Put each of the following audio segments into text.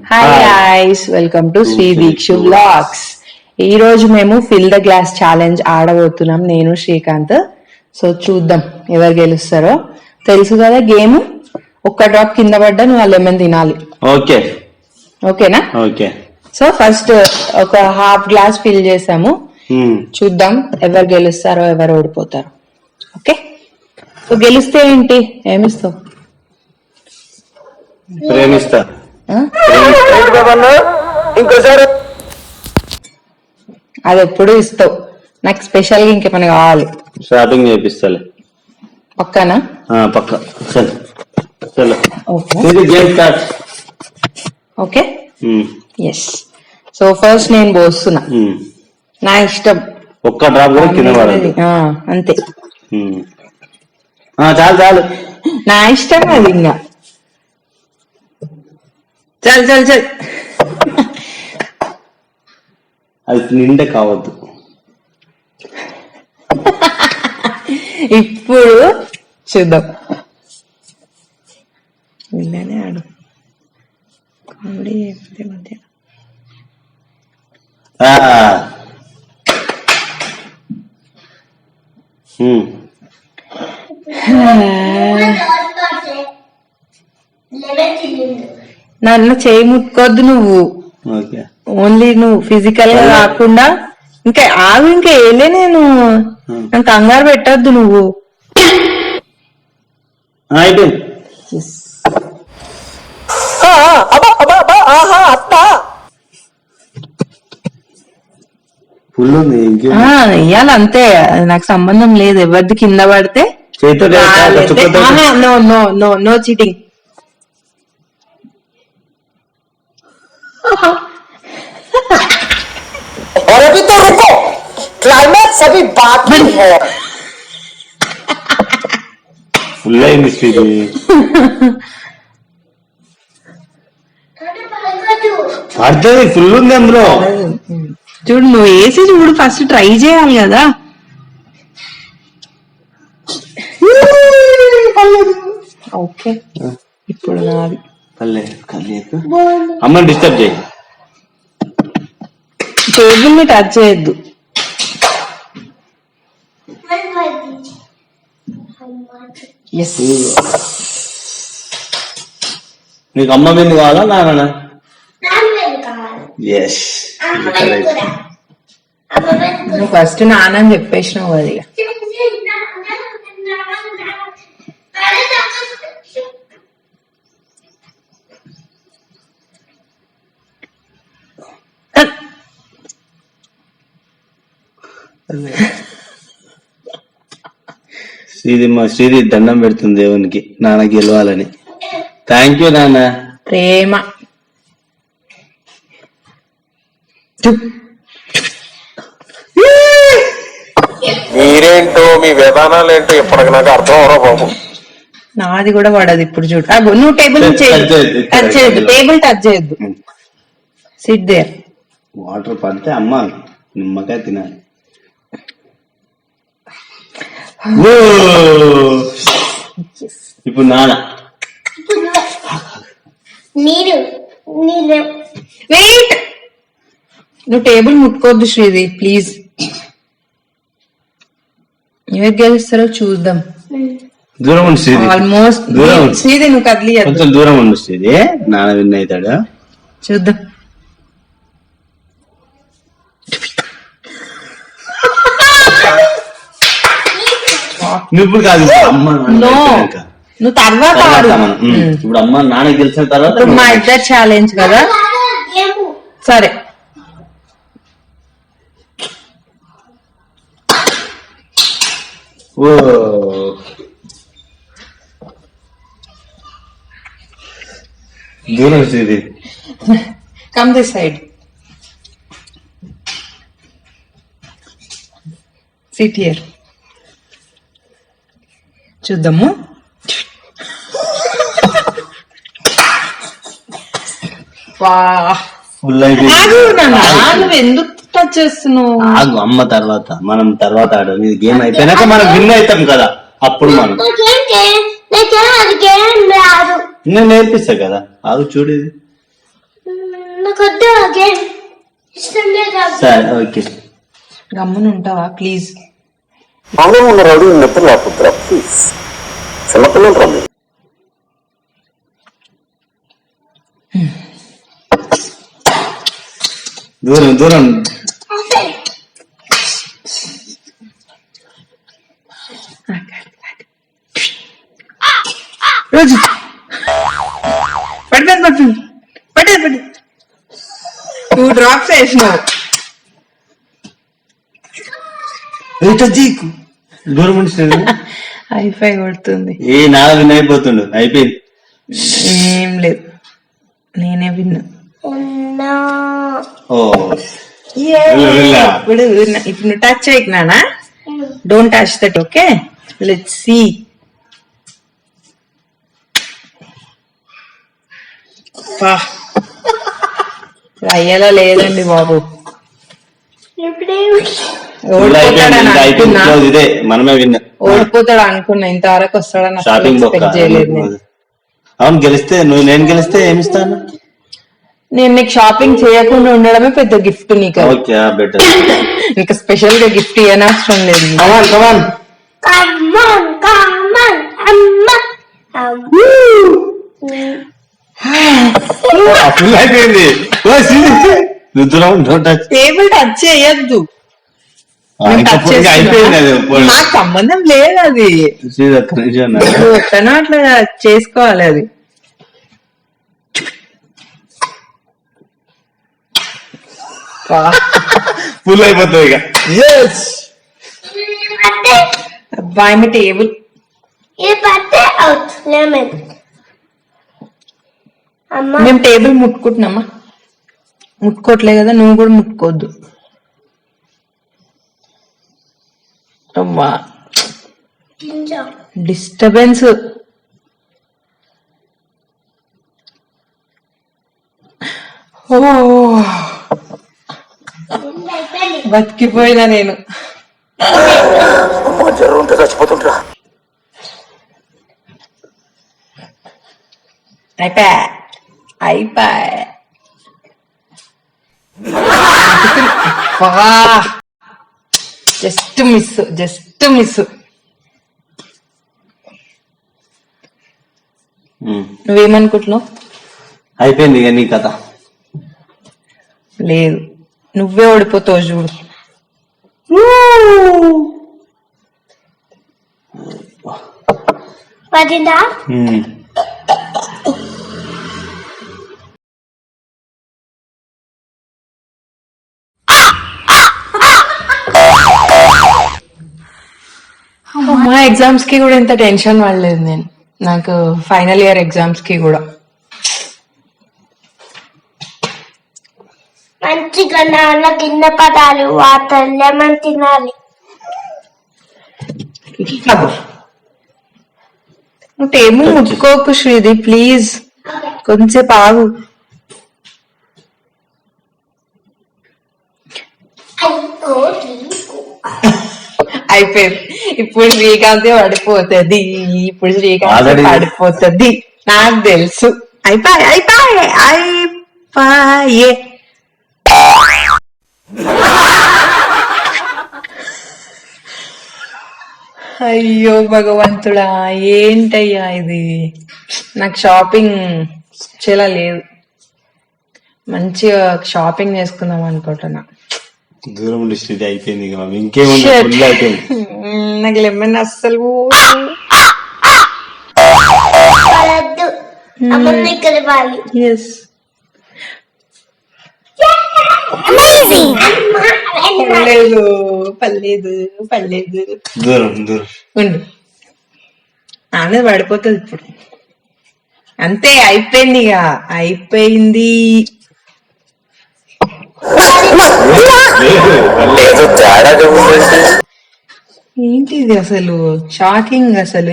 Hi guys, welcome to Shri Deekshu vlogs. ఈ రోజు మేము ఫిల్ ద గ్లాస్ ఛాలెంజ్ ఆడబోతున్నాం, నేను శ్రీకాంత్. సో చూద్దాం ఎవరు గెలుస్తారో. తెలుసు కదా గేమ్, ఒక్క డ్రాప్ కింద పడ్డా నువ్వు ఆ లెమన్ తినాలి. ఓకే ఓకేనా? ఓకే. సో ఫస్ట్ ఒక హాఫ్ గ్లాస్ ఫిల్ చేసాము. చూద్దాం ఎవరు గెలుస్తారో ఎవరు ఓడిపోతారో. ఓకే, సో గెలిస్తే ఏంటి, ఏమిస్తావు? ప్రేమిస్తా. ఇంకోసారి అది ఎప్పుడు ఇస్తావు, నాకు స్పెషల్ గా ఇంకేమైనా కావాలి. షాపింగ్ చేపిస్తాలే. పక్కనా? పక్క. చలో ఓకే. ఎస్. సో ఫస్ట్ నేను పోస్తున్నా, నా ఇష్టం. ఒక్క డ్రాప్ కూడా కింద పడాలి. అంతే. చాలు చాలు, నా ఇష్టం అది. ఇంకా చల్ చల్ చల్. అది నిండే కావద్దు. ఇప్పుడు చూద్దాం. ఇలానే ఆడు కామెడీ మధ్య. నన్ను చేయి ముట్టుకోద్దు నువ్వు. ఓన్లీ నువ్వు ఫిజికల్ గా కాకుండా ఇంకా ఆగు, ఇంకా ఏలే. నేను కంగారు పెట్టద్దు నువ్వు. వెయ్యాలి అంతే, నాకు సంబంధం లేదు. ఎవరిది కింద పడితే no no no no cheating. और अभी तो रुको, क्लाइमैक्स अभी बाकी है. ఫుల్ అయింది స్పీడ్. పడుతుంది, ఫుల్ ఉంది అందులో. చూడు, నువ్వు వేసి చూడు, ఫస్ట్ ట్రై చేయాలి కదా. ఓకే, ఇప్పుడు నాది. అమ్మని డిస్టర్బ్ చేయి. టేబుల్ ని టచ్ చేయొద్దు. నీకు అమ్మ మీద కావాలా నాన్న? నువ్వు ఫస్ట్ నాన్న అని చెప్పేసినావు అది. శ్రీది దండం పెడుతుంది దేవునికి, నాన్న గెలవాలని. థ్యాంక్ యూ నాన్న. ప్రేమ. మీరేంటో మీ విధానాలు ఏంటో ఇప్పటికి నాకు అర్థం అవరా బాబు. నాది కూడా పడదు. ఇప్పుడు చూడు, నువ్వు టేబుల్ టచ్ చేయొద్దు, టేబుల్ టచ్ చేయొద్దు. Sit there. వాటర్ పడితే అమ్మ నిమ్మకాయ తినాలి. ఇప్పుడు నాన్న. వెయిట్, నువ్వు టేబుల్ ముట్టుకోవద్దు శ్రీది, ప్లీజ్. ఎవరు గెలుస్తారో చూద్దాం. దూరం ఉండు శ్రీది, ఆల్మోస్ట్. శ్రీది నువ్వు కదిలి, కొంచెం దూరం ఉండు శ్రీది. నాన్న విన్ అవుతాడు, చూద్దాం. ఇప్పుడు కాదు, అమ్మ నువ్వు తర్వాత ఇప్పుడు అమ్మ నాన్న గెలిచిన తర్వాత మా ఇద్దరు ఛాలెంజ్ కదా. సరే, ఓ దూరం ఇది. Come this side, SIT here. చూద్దాము. నువ్వు ఎందుకు టచ్ చేస్తున్నావు? ఆగు, అమ్మ తర్వాత, మనం తర్వాత ఆడడం. ఇది గేమ్ అయిపోయినాక మనం విన్ అవుతాం కదా, అప్పుడు మనం నేను నేర్పిస్తా కదా. ఆగు, చూడేది నాకొద్దు గేమ్ ఇష్టం లేదు. సరే ఓకే. గమ్మున ఉంటావా ప్లీజ్? అవును ఉన్న రౌడీ నిద్ర లేకపోతురా ప్లీజ్. చిన్నపిల్లలు రా మీరు. దూరం దూరం. రోజు పడిపోయింది 2 drops వేసినావు. దూరం ఉండి హైఫై కొడుతుంది. ఏ నాలుగు విన్ అయిపోతుండు. అయిపోయింది. ఏం లేదు, నేనే విన్నా. ఓ ఇప్పుడు నువ్వు టచ్ చేయకున్నానా? Don't touch that. Okay, let's see. అయ్యేలా లేదండి బాబు. ఇదే మనమే విన్. ఓడిపోతాడు అనుకున్నా, ఇంతవరకు వస్తాడని షాపింగ్ ఎక్స్పెక్ట్ చేయలేదు నేను. అవును, గెలిస్తే నేను గెలిస్తే ఏమిస్తాను? నేను నీకు షాపింగ్ చేయకుండా ఉండడమే పెద్ద గిఫ్ట్ నీకు. Okay, better. ఇంకా స్పెషల్ గా గిఫ్ట్ ఇవ్వనవసరం లేదు. ఫుల్ అయిపోయింది. టేబుల్ టచ్ చేయొద్దు. అయిపోయింది అది. నాకు సంబంధం లేదు అది. నువ్వు ఎట్లనో అట్లా చేసుకోవాలి అది. ఫుల్ అయిపోతుంది ఇక. అబ్బాయి మీ టేబుల్ మేము టేబుల్ ముట్టుకుంటున్నామా? ముట్టుకోవట్లే కదా, నువ్వు కూడా ముట్టుకోవద్దు. అమ్మా డిస్టర్బెన్స్. ఓ బతికిపోయినా నేను. చచ్చిపోతుంటా. అయిపోయా జస్ట్ మిస్. నువ్వేమనుకుంటున్నావు? అయిపోయింది ఇక నీ కథ. లేదు, నువ్వే ఓడిపోతావు చూడు. పడిందా? మా ఎగ్జామ్స్ కి కూడా ఇంత టెన్షన్ పడలేదు నేను. నాకు ఫైనల్ ఇయర్ ఎగ్జామ్స్ కి కూడా మంచిగా నాన్న కింద పడాలి, వాటర్ లెమన్ తినాలి. నువ్వు టేబుల్ ముట్టుకోకు శ్రీది ప్లీజ్, కొంచెంసేపు ఆగు. అయిపోయింది. ఇప్పుడు శ్రీకాంత్ పడిపోతుంది. పడిపోతుంది నాకు తెలుసు. అయిపోయే అయ్యో భగవంతుడా, ఏంటయ్యా ఇది. నాకు షాపింగ్ చాలా లేదు. మంచిగా షాపింగ్ చేసుకుందాం అనుకుంటున్నా. దూరం ఉండి అయిపోయింది. ఇంకేముంది, నాకు లెమన్ అస్సలు ఎస్ పర్లేదు. దూరం ఉండు, ఆమె పడిపోతుంది ఇప్పుడు. అంతే, అయిపోయింది ఇక అయిపోయింది. ఏంటిది అసలు షాకింగ్. అసలు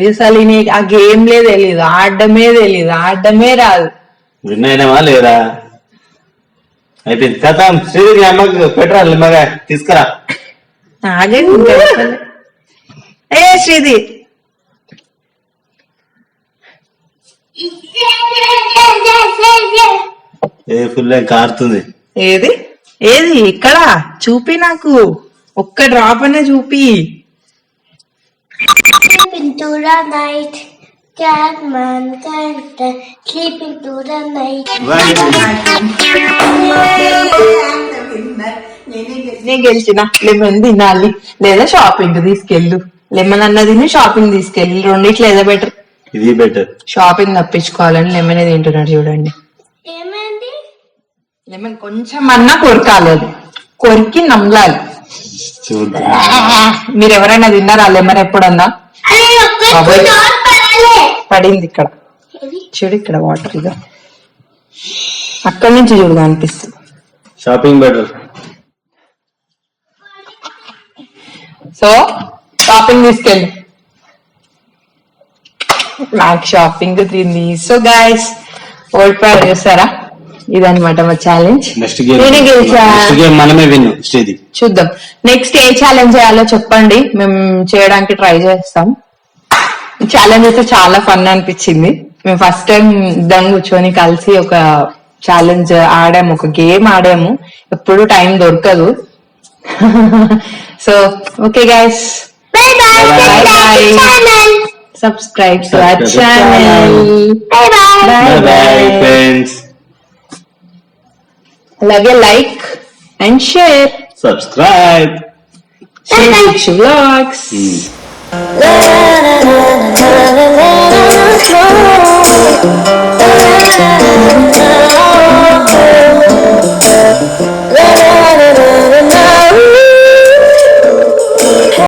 ఆ గేమ్ లే తెలీదు, ఆడడమే రాదు. విన్ అయినావా లేదా? అయిపోయింది కదా. శ్రీదేవి అమ్మకి పెట్రోల్ మగ తీసుకురా. ఆగే ఏ శ్రీది ఏ ఫుల్ కారుతుంది. ఏది ఏది ఇక్కడ చూపి, నాకు ఒక్క డ్రాప్ అనే చూపి. Sleeping through the night, Catman can't sleeping through the night. నేను గెలిచిన. లెమన్ తినాలి లేదా షాపింగ్ తీసుకెళ్ళు. లెమన్ అన్న తిని షాపింగ్ తీసుకెళ్ళి, రెండిట్లో ఏదో బెటర్. ఇది బెటర్. షాపింగ్ తప్పించుకోవాలని లెమన్ తింటున్నాడు చూడండి. ఏమైంది? లెమన్ కొంచెం అన్నా కొరకాలి, అది కొరికి నమ్మలాలి. చూద్దాం. మీరు ఎవరైనా తిన్నారా లెమన్ ఎప్పుడన్నా? అరే ఒక్క బాబోయ్. డాట్ పడాలి. పడింది ఇక్కడ చూడు, ఇక్కడ వాటర్ ఇదో అక్కడి నుంచి చూడగా అనిపిస్తుంది. Shopping better. సో షాపింగ్ తీసుకెళ్ళి, నాకు షాపింగ్ తింది. సో గైస్ ఓడిపోయారు చూసారా, ఇదన్నమాట మా ఛాలెంజ్. నెక్స్ట్ గేమ్ నేనే గెలిచా. నెక్స్ట్ గేమ్ మనమే విన్ను. శ్రీది చూద్దాం నెక్స్ట్ ఏ ఛాలెంజ్ చేయాలో చెప్పండి, మేము చేయడానికి ట్రై చేస్తాం. ఛాలెంజ్ అయితే చాలా ఫన్ అనిపించింది. మేము ఫస్ట్ టైం ఇద్దరం కూర్చొని కలిసి ఒక ఛాలెంజ్ ఆడాము, ఒక గేమ్ ఆడాము. ఎప్పుడు టైం దొరకదు. So okay guys, Bye bye. Bye bye. Channel. subscribe to our Subscribe to our channel. Bye bye. Bye bye friends. అలాగే like and share. Subscribe. Vlogs. Bye.